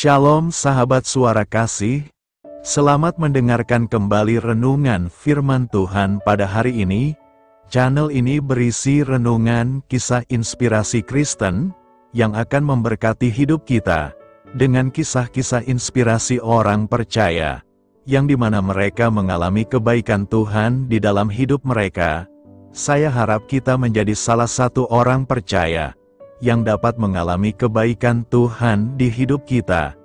Shalom sahabat suara kasih, selamat mendengarkan kembali renungan firman Tuhan pada hari ini. Channel ini berisi renungan kisah inspirasi Kristen, yang akan memberkati hidup kita, dengan kisah-kisah inspirasi orang percaya, yang dimana mereka mengalami kebaikan Tuhan di dalam hidup mereka. Saya harap kita menjadi salah satu orang percaya, yang dapat mengalami kebaikan Tuhan di hidup kita.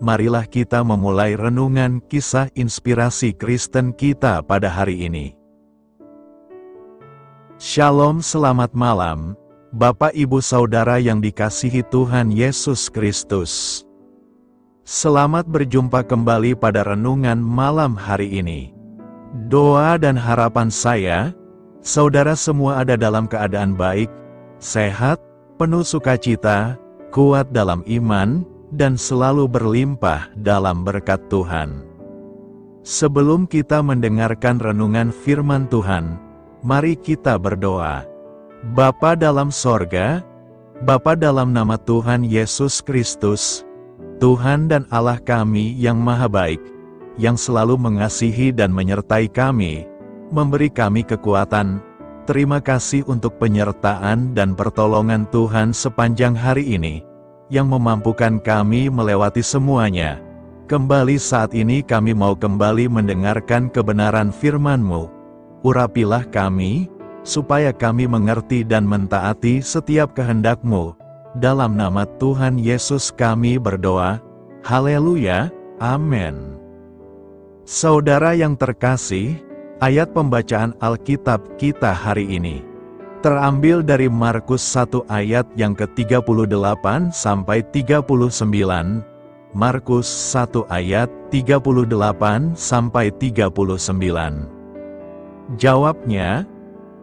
Marilah kita memulai renungan kisah inspirasi Kristen kita pada hari ini. Shalom, selamat malam, Bapak Ibu Saudara yang dikasihi Tuhan Yesus Kristus. Selamat berjumpa kembali pada renungan malam hari ini. Doa dan harapan saya, saudara semua ada dalam keadaan baik, sehat, penuh sukacita, kuat dalam iman, dan selalu berlimpah dalam berkat Tuhan. Sebelum kita mendengarkan renungan firman Tuhan, mari kita berdoa. Bapa dalam sorga, Bapa dalam nama Tuhan Yesus Kristus, Tuhan dan Allah kami yang maha baik, yang selalu mengasihi dan menyertai kami, memberi kami kekuatan. Terima kasih untuk penyertaan dan pertolongan Tuhan sepanjang hari ini, yang memampukan kami melewati semuanya. Kembali saat ini kami mau kembali mendengarkan kebenaran firman-Mu. Urapilah kami, supaya kami mengerti dan mentaati setiap kehendak-Mu. Dalam nama Tuhan Yesus kami berdoa. Haleluya, amin. Saudara yang terkasih, ayat pembacaan Alkitab kita hari ini terambil dari Markus 1 ayat yang ke-38 sampai 39. Markus 1 ayat 38 sampai 39. Jawabnya,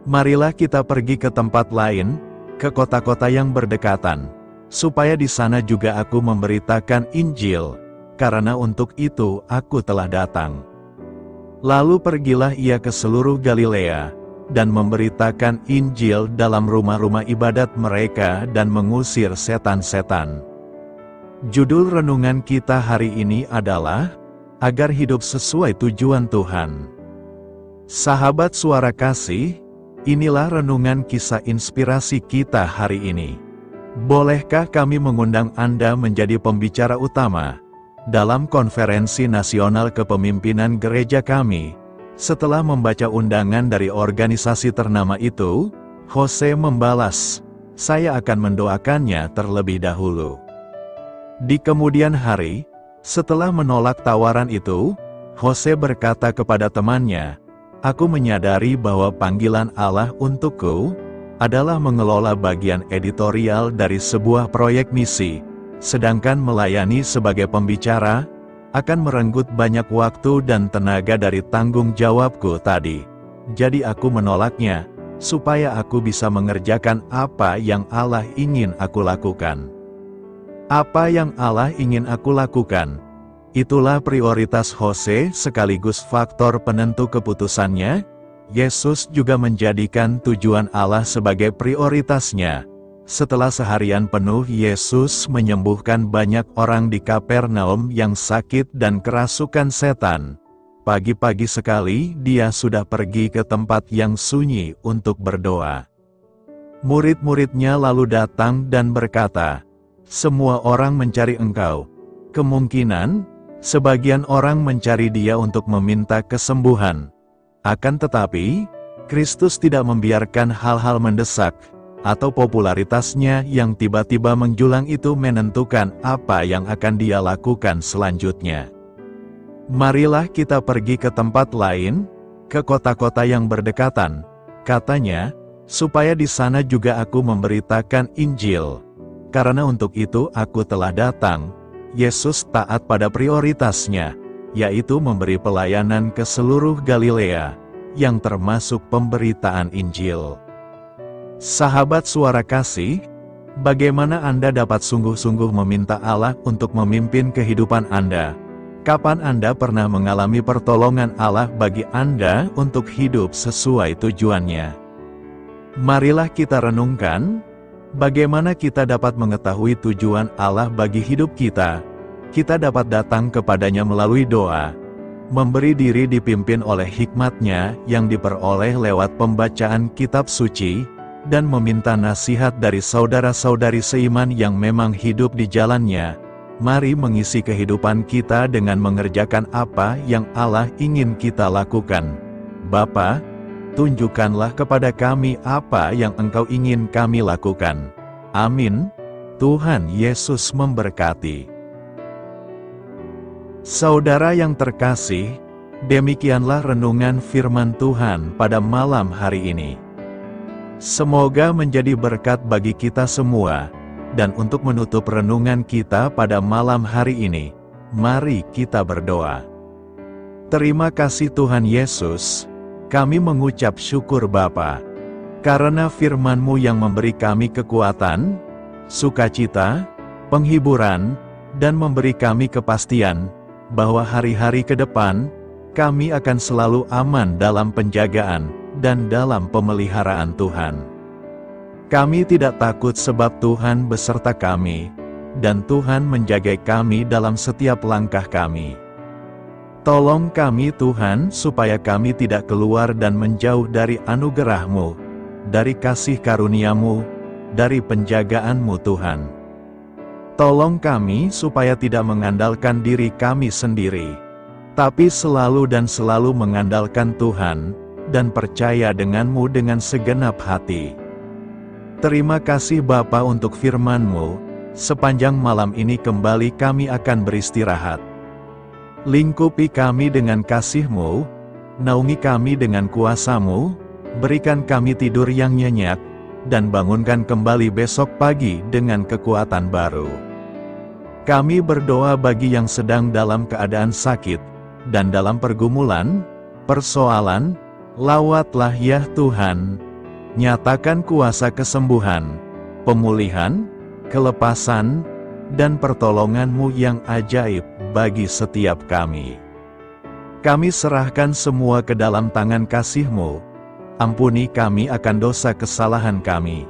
marilah kita pergi ke tempat lain, ke kota-kota yang berdekatan, supaya di sana juga aku memberitakan Injil, karena untuk itu aku telah datang. Lalu pergilah ia ke seluruh Galilea, dan memberitakan Injil dalam rumah-rumah ibadat mereka dan mengusir setan-setan. Judul renungan kita hari ini adalah, agar hidup sesuai tujuan Tuhan. Sahabat suara kasih, inilah renungan kisah inspirasi kita hari ini. Bolehkah kami mengundang Anda menjadi pembicara utama dalam konferensi nasional kepemimpinan gereja kami? Setelah membaca undangan dari organisasi ternama itu, Jose membalas, saya akan mendoakannya terlebih dahulu. Di kemudian hari, setelah menolak tawaran itu, Jose berkata kepada temannya, aku menyadari bahwa panggilan Allah untukku adalah mengelola bagian editorial dari sebuah proyek misi, sedangkan melayani sebagai pembicara akan merenggut banyak waktu dan tenaga dari tanggung jawabku tadi. Jadi aku menolaknya, supaya aku bisa mengerjakan apa yang Allah ingin aku lakukan. Apa yang Allah ingin aku lakukan? Itulah prioritas Jose sekaligus faktor penentu keputusannya. Yesus juga menjadikan tujuan Allah sebagai prioritasnya. Setelah seharian penuh Yesus menyembuhkan banyak orang di Kapernaum yang sakit dan kerasukan setan. Pagi-pagi sekali dia sudah pergi ke tempat yang sunyi untuk berdoa. Murid-muridnya lalu datang dan berkata, semua orang mencari engkau. Kemungkinan, sebagian orang mencari dia untuk meminta kesembuhan. Akan tetapi, Kristus tidak membiarkan hal-hal mendesak, atau popularitasnya yang tiba-tiba menjulang itu menentukan apa yang akan dia lakukan selanjutnya. Marilah kita pergi ke tempat lain, ke kota-kota yang berdekatan, katanya, supaya di sana juga aku memberitakan Injil. Karena untuk itu aku telah datang. Yesus taat pada prioritasnya, yaitu memberi pelayanan ke seluruh Galilea, yang termasuk pemberitaan Injil. Sahabat suara kasih, bagaimana Anda dapat sungguh-sungguh meminta Allah untuk memimpin kehidupan Anda? Kapan Anda pernah mengalami pertolongan Allah bagi Anda untuk hidup sesuai tujuannya? Marilah kita renungkan, bagaimana kita dapat mengetahui tujuan Allah bagi hidup kita, kita dapat datang kepadanya melalui doa, memberi diri dipimpin oleh hikmat-Nya yang diperoleh lewat pembacaan kitab suci, dan meminta nasihat dari saudara-saudari seiman yang memang hidup di jalan-Nya. Mari mengisi kehidupan kita dengan mengerjakan apa yang Allah ingin kita lakukan. Bapa, tunjukkanlah kepada kami apa yang Engkau ingin kami lakukan. Amin. Tuhan Yesus memberkati. Saudara yang terkasih, demikianlah renungan firman Tuhan pada malam hari ini. Semoga menjadi berkat bagi kita semua, dan untuk menutup renungan kita pada malam hari ini, mari kita berdoa. Terima kasih Tuhan Yesus, kami mengucap syukur Bapa, karena firman-Mu yang memberi kami kekuatan, sukacita, penghiburan, dan memberi kami kepastian, bahwa hari-hari ke depan, kami akan selalu aman dalam penjagaan, dan dalam pemeliharaan Tuhan. Kami tidak takut sebab Tuhan beserta kami, dan Tuhan menjaga kami dalam setiap langkah kami. Tolong kami Tuhan supaya kami tidak keluar dan menjauh dari anugerah-Mu, dari kasih karunia-Mu, dari penjagaan-Mu Tuhan. Tolong kami supaya tidak mengandalkan diri kami sendiri, tapi selalu mengandalkan Tuhan, dan percaya dengan-Mu dengan segenap hati. Terima kasih Bapa untuk firman-Mu, sepanjang malam ini kembali kami akan beristirahat. Lingkupi kami dengan kasih-Mu, naungi kami dengan kuasa-Mu, berikan kami tidur yang nyenyak, dan bangunkan kembali besok pagi dengan kekuatan baru. Kami berdoa bagi yang sedang dalam keadaan sakit, dan dalam pergumulan, persoalan, lawatlah ya Tuhan, nyatakan kuasa kesembuhan, pemulihan, kelepasan, dan pertolongan-Mu yang ajaib bagi setiap kami. Kami serahkan semua ke dalam tangan kasih-Mu, ampuni kami akan dosa kesalahan kami.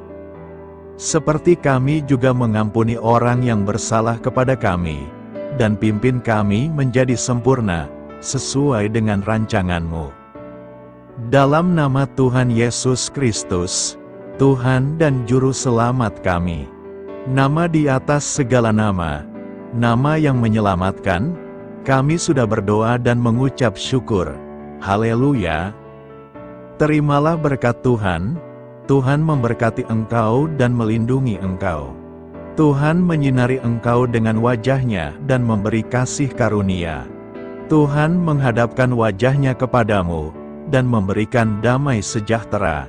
Seperti kami juga mengampuni orang yang bersalah kepada kami, dan pimpin kami menjadi sempurna, sesuai dengan rancangan-Mu. Dalam nama Tuhan Yesus Kristus, Tuhan dan Juru Selamat kami, nama di atas segala nama, nama yang menyelamatkan, kami sudah berdoa dan mengucap syukur. Haleluya! Terimalah berkat Tuhan. Tuhan memberkati engkau dan melindungi engkau. Tuhan menyinari engkau dengan wajah-Nya dan memberi kasih karunia. Tuhan menghadapkan wajah-Nya kepadamu, dan memberikan damai sejahtera.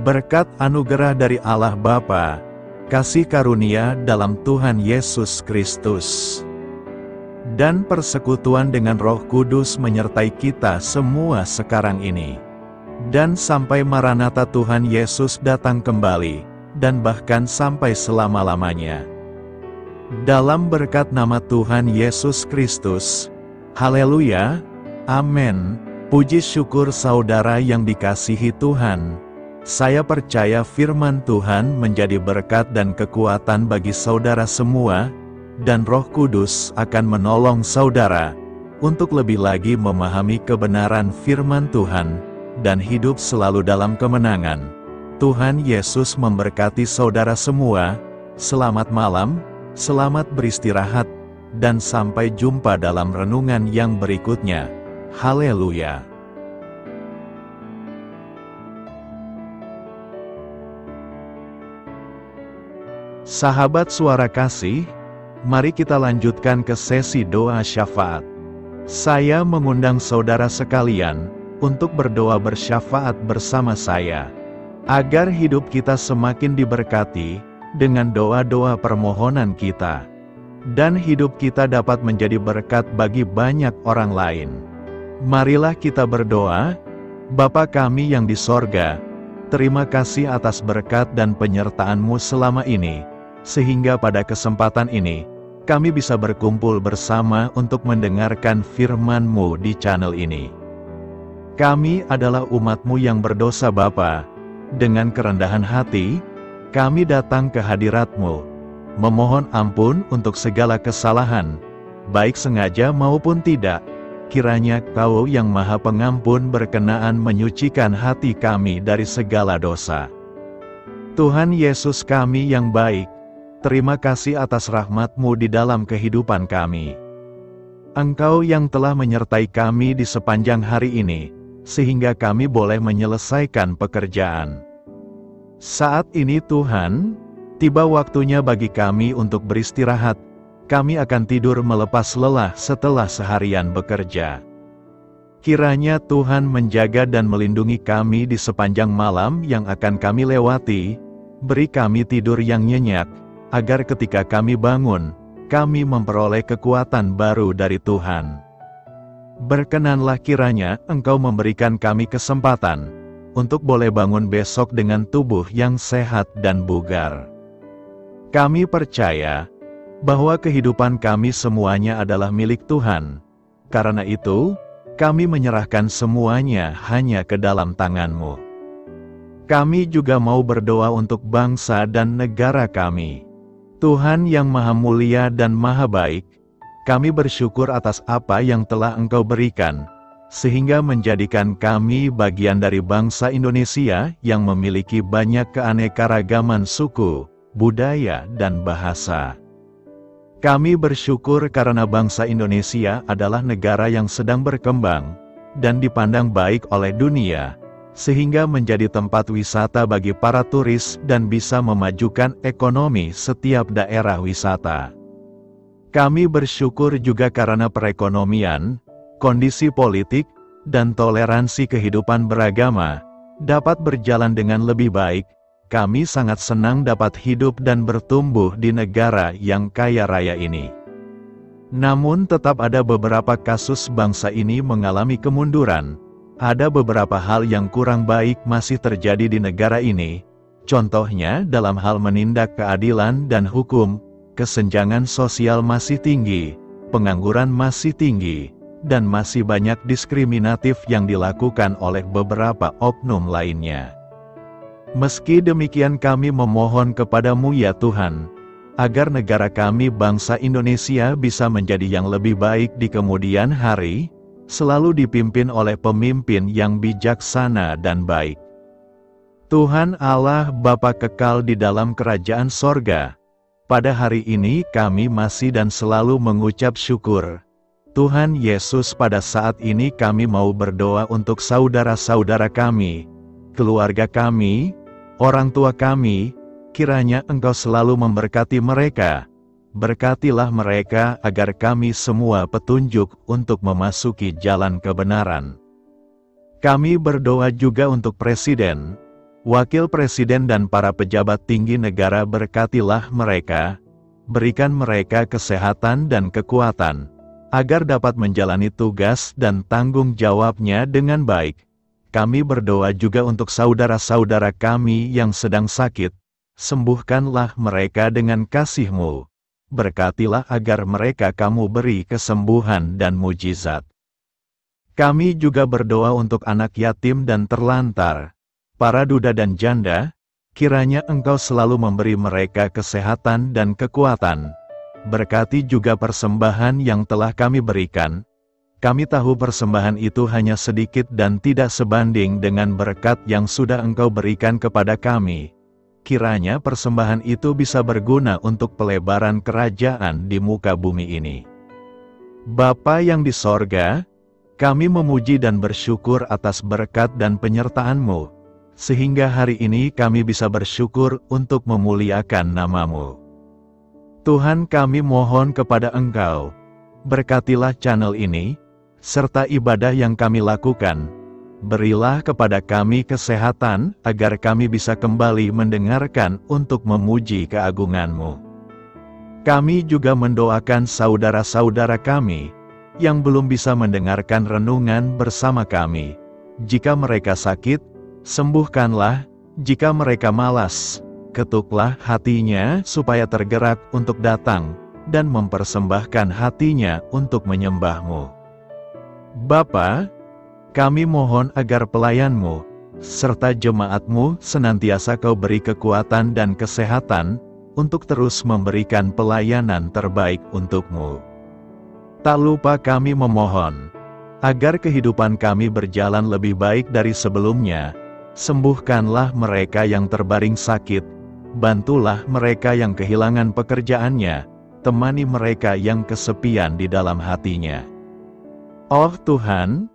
Berkat anugerah dari Allah Bapa, kasih karunia dalam Tuhan Yesus Kristus, dan persekutuan dengan Roh Kudus menyertai kita semua sekarang ini, dan sampai Maranatha Tuhan Yesus datang kembali, dan bahkan sampai selama-lamanya. Dalam berkat nama Tuhan Yesus Kristus. Haleluya, amin. Puji syukur saudara yang dikasihi Tuhan. Saya percaya firman Tuhan menjadi berkat dan kekuatan bagi saudara semua, dan Roh Kudus akan menolong saudara untuk lebih lagi memahami kebenaran firman Tuhan, dan hidup selalu dalam kemenangan. Tuhan Yesus memberkati saudara semua. Selamat malam, selamat beristirahat, dan sampai jumpa dalam renungan yang berikutnya. Haleluya! Sahabat Suara Kasih, mari kita lanjutkan ke sesi doa syafaat. Saya mengundang saudara sekalian untuk berdoa bersyafaat bersama saya, agar hidup kita semakin diberkati dengan doa-doa permohonan kita, dan hidup kita dapat menjadi berkat bagi banyak orang lain. Marilah kita berdoa. Bapa kami yang di sorga, terima kasih atas berkat dan penyertaan-Mu selama ini, sehingga pada kesempatan ini, kami bisa berkumpul bersama untuk mendengarkan firman-Mu di channel ini. Kami adalah umat-Mu yang berdosa Bapa. Dengan kerendahan hati, kami datang ke hadirat-Mu, memohon ampun untuk segala kesalahan, baik sengaja maupun tidak. Kiranya Kau yang Maha Pengampun berkenaan menyucikan hati kami dari segala dosa. Tuhan Yesus kami yang baik, terima kasih atas rahmat-Mu di dalam kehidupan kami. Engkau yang telah menyertai kami di sepanjang hari ini, sehingga kami boleh menyelesaikan pekerjaan. Saat ini Tuhan, tiba waktunya bagi kami untuk beristirahat. Kami akan tidur melepas lelah setelah seharian bekerja. Kiranya Tuhan menjaga dan melindungi kami di sepanjang malam yang akan kami lewati. Beri kami tidur yang nyenyak, agar ketika kami bangun, kami memperoleh kekuatan baru dari Tuhan. Berkenanlah kiranya Engkau memberikan kami kesempatan untuk boleh bangun besok dengan tubuh yang sehat dan bugar. Kami percaya bahwa kehidupan kami semuanya adalah milik Tuhan. Karena itu, kami menyerahkan semuanya hanya ke dalam tangan-Mu. Kami juga mau berdoa untuk bangsa dan negara kami. Tuhan yang Maha Mulia dan Maha Baik, kami bersyukur atas apa yang telah Engkau berikan, sehingga menjadikan kami bagian dari bangsa Indonesia yang memiliki banyak keanekaragaman suku, budaya, dan bahasa. Kami bersyukur karena bangsa Indonesia adalah negara yang sedang berkembang, dan dipandang baik oleh dunia, sehingga menjadi tempat wisata bagi para turis dan bisa memajukan ekonomi setiap daerah wisata. Kami bersyukur juga karena perekonomian, kondisi politik, dan toleransi kehidupan beragama dapat berjalan dengan lebih baik. Kami sangat senang dapat hidup dan bertumbuh di negara yang kaya raya ini. Namun tetap ada beberapa kasus bangsa ini mengalami kemunduran. Ada beberapa hal yang kurang baik masih terjadi di negara ini. Contohnya dalam hal menindak keadilan dan hukum, kesenjangan sosial masih tinggi, pengangguran masih tinggi, dan masih banyak diskriminatif yang dilakukan oleh beberapa oknum lainnya. Meski demikian kami memohon kepada-Mu ya Tuhan, agar negara kami bangsa Indonesia bisa menjadi yang lebih baik di kemudian hari, selalu dipimpin oleh pemimpin yang bijaksana dan baik. Tuhan Allah Bapa kekal di dalam kerajaan sorga, pada hari ini kami masih dan selalu mengucap syukur. Tuhan Yesus, pada saat ini kami mau berdoa untuk saudara-saudara kami, keluarga kami, orang tua kami. Kiranya Engkau selalu memberkati mereka. Berkatilah mereka agar kami semua petunjuk untuk memasuki jalan kebenaran. Kami berdoa juga untuk Presiden, Wakil Presiden dan para pejabat tinggi negara. Berkatilah mereka, berikan mereka kesehatan dan kekuatan, agar dapat menjalani tugas dan tanggung jawabnya dengan baik. Kami berdoa juga untuk saudara-saudara kami yang sedang sakit, sembuhkanlah mereka dengan kasih-Mu. Berkatilah agar mereka Kamu beri kesembuhan dan mujizat. Kami juga berdoa untuk anak yatim dan terlantar, para duda dan janda. Kiranya Engkau selalu memberi mereka kesehatan dan kekuatan. Berkati juga persembahan yang telah kami berikan. Kami tahu persembahan itu hanya sedikit dan tidak sebanding dengan berkat yang sudah Engkau berikan kepada kami. Kiranya persembahan itu bisa berguna untuk pelebaran kerajaan di muka bumi ini. Bapa yang di sorga, kami memuji dan bersyukur atas berkat dan penyertaan-Mu, sehingga hari ini kami bisa bersyukur untuk memuliakan nama-Mu. Tuhan, kami mohon kepada Engkau, berkatilah channel ini, serta ibadah yang kami lakukan. Berilah kepada kami kesehatan, agar kami bisa kembali mendengarkan untuk memuji keagungan-Mu. Kami juga mendoakan saudara-saudara kami, yang belum bisa mendengarkan renungan bersama kami. Jika mereka sakit, sembuhkanlah. Jika mereka malas, ketuklah hatinya supaya tergerak untuk datang, dan mempersembahkan hatinya untuk menyembah-Mu. Bapa, kami mohon agar pelayan-Mu, serta jemaat-Mu senantiasa Kau beri kekuatan dan kesehatan, untuk terus memberikan pelayanan terbaik untuk-Mu. Tak lupa kami memohon, agar kehidupan kami berjalan lebih baik dari sebelumnya. Sembuhkanlah mereka yang terbaring sakit, bantulah mereka yang kehilangan pekerjaannya, temani mereka yang kesepian di dalam hatinya. Oh Tuhan,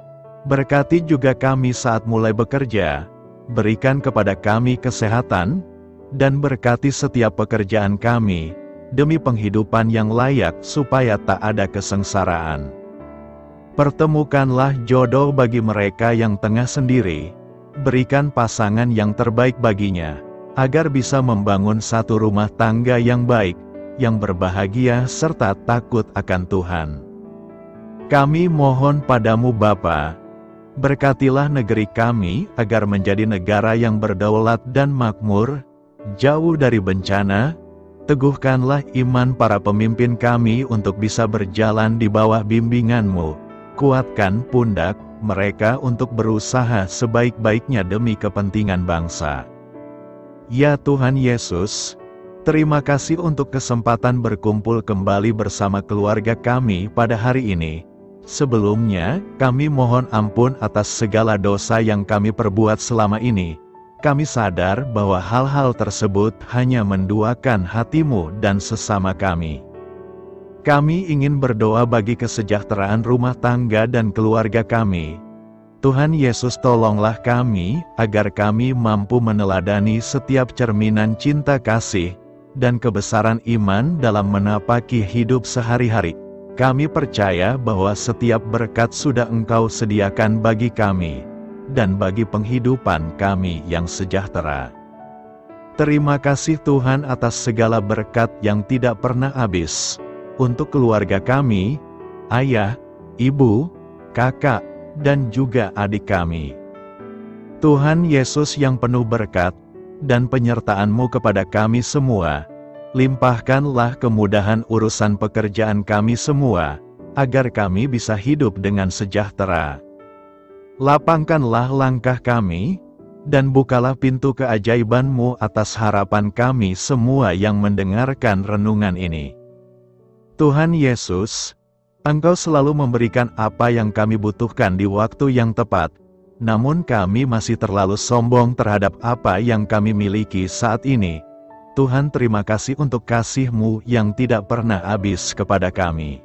berkati juga kami saat mulai bekerja, berikan kepada kami kesehatan, dan berkati setiap pekerjaan kami, demi penghidupan yang layak supaya tak ada kesengsaraan. Pertemukanlah jodoh bagi mereka yang tengah sendiri, berikan pasangan yang terbaik baginya, agar bisa membangun satu rumah tangga yang baik, yang berbahagia serta takut akan Tuhan. Kami mohon padamu Bapa, berkatilah negeri kami agar menjadi negara yang berdaulat dan makmur, jauh dari bencana. Teguhkanlah iman para pemimpin kami untuk bisa berjalan di bawah bimbingan-Mu. Kuatkan pundak mereka untuk berusaha sebaik-baiknya demi kepentingan bangsa. Ya Tuhan Yesus, terima kasih untuk kesempatan berkumpul kembali bersama keluarga kami pada hari ini. Sebelumnya, kami mohon ampun atas segala dosa yang kami perbuat selama ini. Kami sadar bahwa hal-hal tersebut hanya menduakan hati-Mu dan sesama kami. Kami ingin berdoa bagi kesejahteraan rumah tangga dan keluarga kami. Tuhan Yesus, tolonglah kami, agar kami mampu meneladani setiap cerminan cinta kasih, dan kebesaran iman dalam menapaki hidup sehari-hari. Kami percaya bahwa setiap berkat sudah Engkau sediakan bagi kami, dan bagi penghidupan kami yang sejahtera. Terima kasih Tuhan atas segala berkat yang tidak pernah habis, untuk keluarga kami, ayah, ibu, kakak, dan juga adik kami. Tuhan Yesus yang penuh berkat, dan penyertaan-Mu kepada kami semua, limpahkanlah kemudahan urusan pekerjaan kami semua, agar kami bisa hidup dengan sejahtera. Lapangkanlah langkah kami, dan bukalah pintu keajaiban-Mu atas harapan kami semua yang mendengarkan renungan ini. Tuhan Yesus, Engkau selalu memberikan apa yang kami butuhkan di waktu yang tepat, namun kami masih terlalu sombong terhadap apa yang kami miliki saat ini. Tuhan, terima kasih untuk kasih-Mu yang tidak pernah habis kepada kami.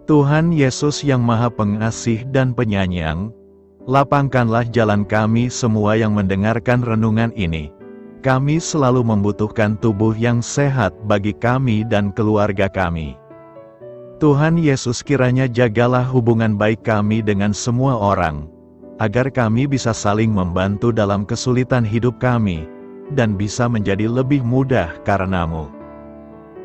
Tuhan Yesus yang Maha Pengasih dan Penyayang, lapangkanlah jalan kami semua yang mendengarkan renungan ini. Kami selalu membutuhkan tubuh yang sehat bagi kami dan keluarga kami. Tuhan Yesus, kiranya jagalah hubungan baik kami dengan semua orang, agar kami bisa saling membantu dalam kesulitan hidup kami, dan bisa menjadi lebih mudah karena-Mu.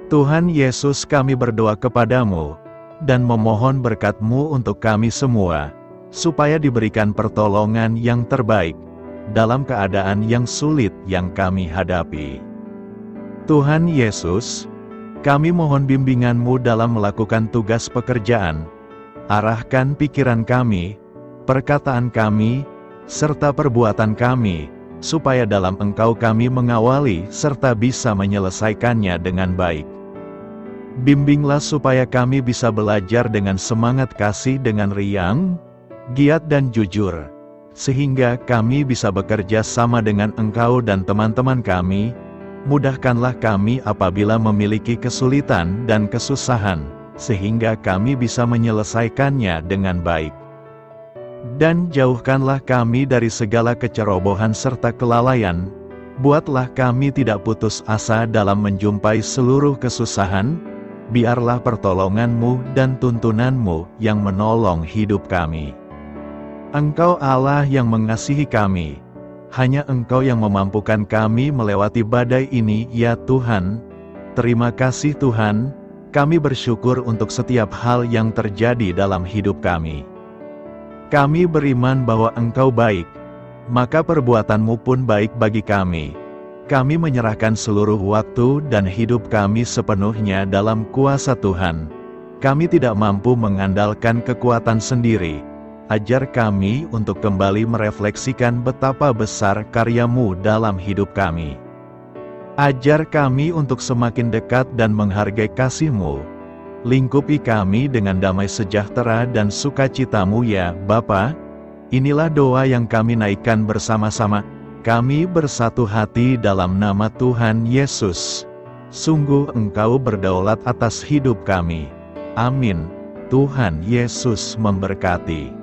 Tuhan Yesus, kami berdoa kepadamu, dan memohon berkat-Mu untuk kami semua, supaya diberikan pertolongan yang terbaik, dalam keadaan yang sulit yang kami hadapi. Tuhan Yesus, kami mohon bimbingan-Mu dalam melakukan tugas pekerjaan. Arahkan pikiran kami, perkataan kami, serta perbuatan kami, supaya dalam Engkau kami mengawali serta bisa menyelesaikannya dengan baik. Bimbinglah supaya kami bisa belajar dengan semangat kasih dengan riang, giat dan jujur, sehingga kami bisa bekerja sama dengan Engkau dan teman-teman kami. Mudahkanlah kami apabila memiliki kesulitan dan kesusahan, sehingga kami bisa menyelesaikannya dengan baik. Dan jauhkanlah kami dari segala kecerobohan serta kelalaian. Buatlah kami tidak putus asa dalam menjumpai seluruh kesusahan. Biarlah pertolongan-Mu dan tuntunan-Mu yang menolong hidup kami. Engkau Allah yang mengasihi kami. Hanya Engkau yang memampukan kami melewati badai ini, ya Tuhan. Terima kasih Tuhan, kami bersyukur untuk setiap hal yang terjadi dalam hidup kami. Kami beriman bahwa Engkau baik, maka perbuatan-Mu pun baik bagi kami. Kami menyerahkan seluruh waktu dan hidup kami sepenuhnya dalam kuasa Tuhan. Kami tidak mampu mengandalkan kekuatan sendiri. Ajar kami untuk kembali merefleksikan betapa besar karya-Mu dalam hidup kami. Ajar kami untuk semakin dekat dan menghargai kasih-Mu. Lingkupi kami dengan damai sejahtera dan sukacita-Mu ya Bapa. Inilah doa yang kami naikkan bersama-sama. Kami bersatu hati dalam nama Tuhan Yesus. Sungguh Engkau berdaulat atas hidup kami. Amin. Tuhan Yesus memberkati.